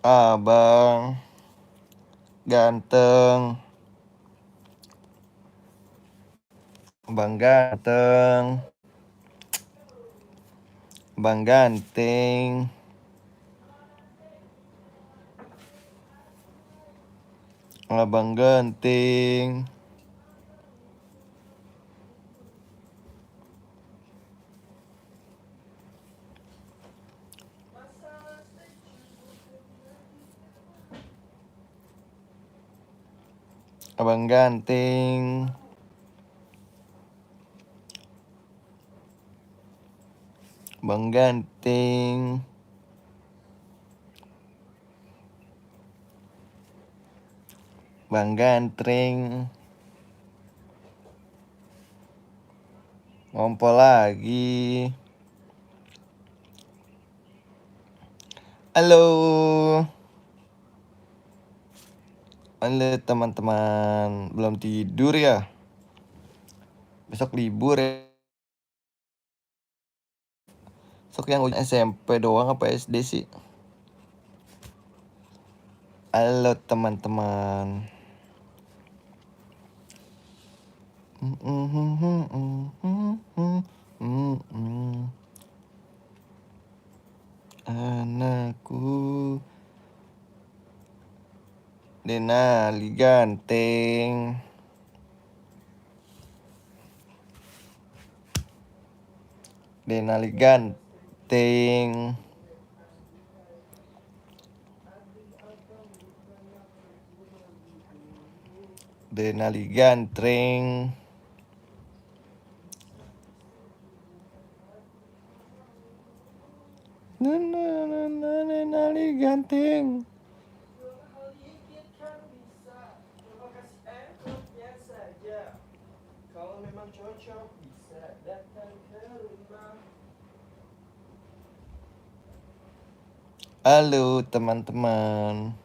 Abang ganteng. Bang ganteng. Bang ganteng. Abang ganteng. Abang ganteng. Bang ganteng. Bang gantreng. Ngompol lagi. Halo. Halo teman-teman. Belum tidur ya? Besok libur ya? Besok yang ujian SMP doang apa SD sih? Halo teman-teman. Anakku Denali ganteng. Denali ganteng. Denali gantreng. Denali ganteng. Kalau memang cocok bisa datang ke rumah. Halo teman-teman.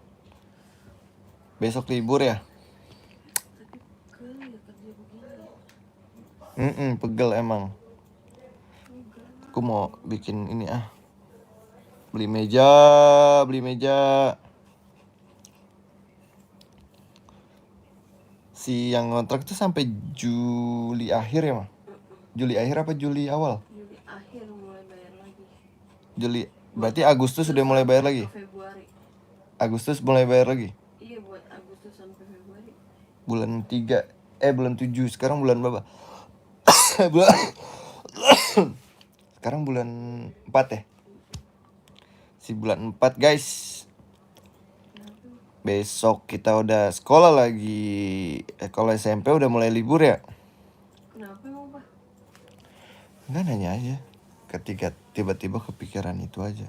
Besok libur ya? Pegel emang. Aku mau bikin ini beli meja. Si yang ngontrak tuh sampai Juli akhir ya, Mah? Juli akhir apa Juli awal? Juli akhir mulai bayar lagi. Juli, berarti Agustus sudah mulai bayar lagi? Februari. Agustus mulai bayar lagi? Iya, buat Agustus sampai Februari. Bulan 3, bulan 7, sekarang bulan berapa? Sekarang bulan 4 ya? Si bulan 4 guys. Besok kita udah sekolah lagi. Kalau SMP udah mulai libur ya? Kenapa emang, Pak? Enggak, nanya aja. Ketika tiba-tiba kepikiran itu aja.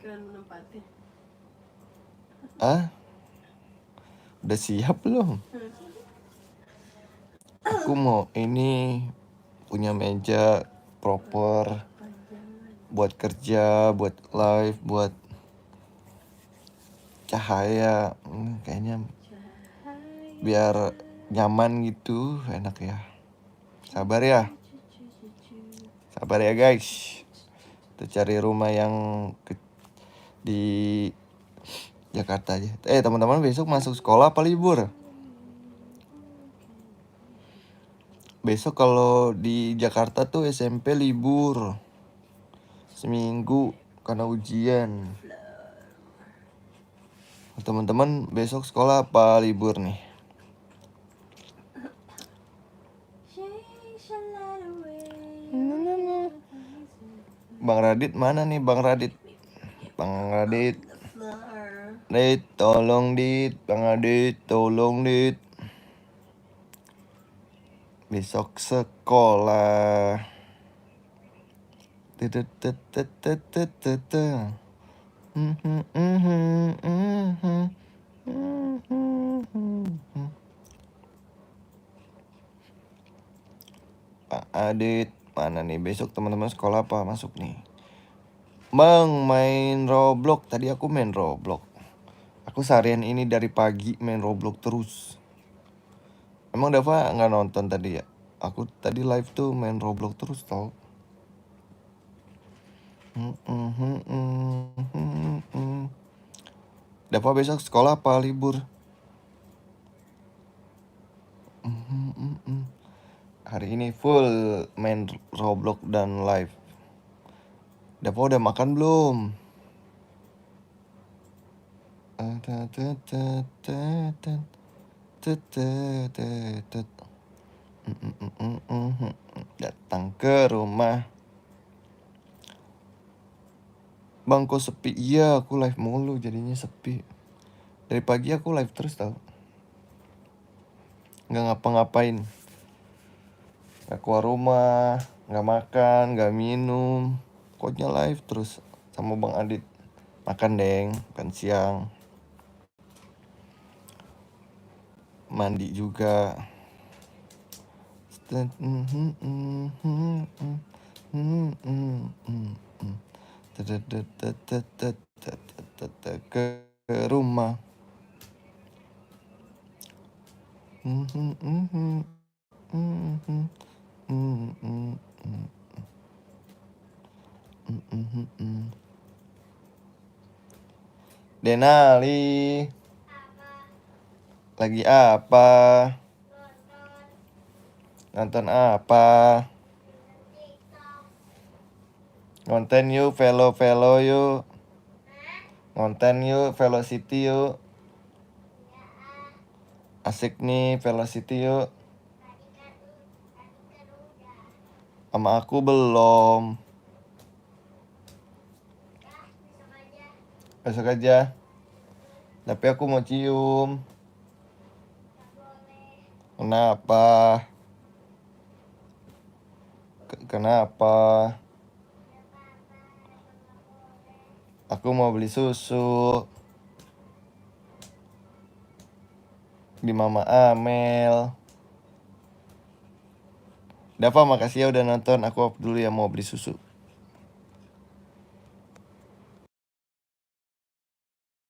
Kalian menempati? Udah siap belum? Aku mau ini punya meja proper buat kerja, buat live, buat cahaya. Kayaknya biar nyaman gitu, enak ya. Sabar ya guys. Kita cari rumah yang di Jakarta aja. Teman-teman besok masuk sekolah apa libur? Besok kalau di Jakarta tuh SMP libur seminggu karena ujian. Teman-teman besok sekolah apa libur nih? Bang Radit mana nih Bang Radit? Bang Radit. Dit, tolong Dit. Bang Radit, tolong Dit. Besok sekolah. Pak Adit, mana nih besok teman-teman sekolah apa masuk nih? Bang, main Roblox. Tadi aku main Roblox. Aku seharian ini dari pagi main Roblox terus. Emang Dava nggak nonton tadi ya? Aku tadi live tuh main Roblox terus tau. Dava besok sekolah apa libur? Hari ini full main Roblox dan live. Dava udah makan belum? Datang ke rumah. Bang kok sepi? Iya aku live mulu jadinya sepi. Dari pagi aku live terus tau. Nggak ngapa-ngapain. Nggak keluar rumah, nggak makan, nggak minum. Pokoknya live terus sama Bang Adit. Makan deng, makan siang. Mandi juga. Ke rumah. Denali. Lagi apa? Nonton apa? Ngonten yuk, velo yuk. Ngonten yuk, Velocity yuk. Asik nih, Velocity yuk. Sama aku belum. Besok aja. Tapi aku mau cium. Kenapa? Kenapa? Aku mau beli susu di Mama Amel. Dava makasih ya udah nonton. Aku off dulu ya mau beli susu.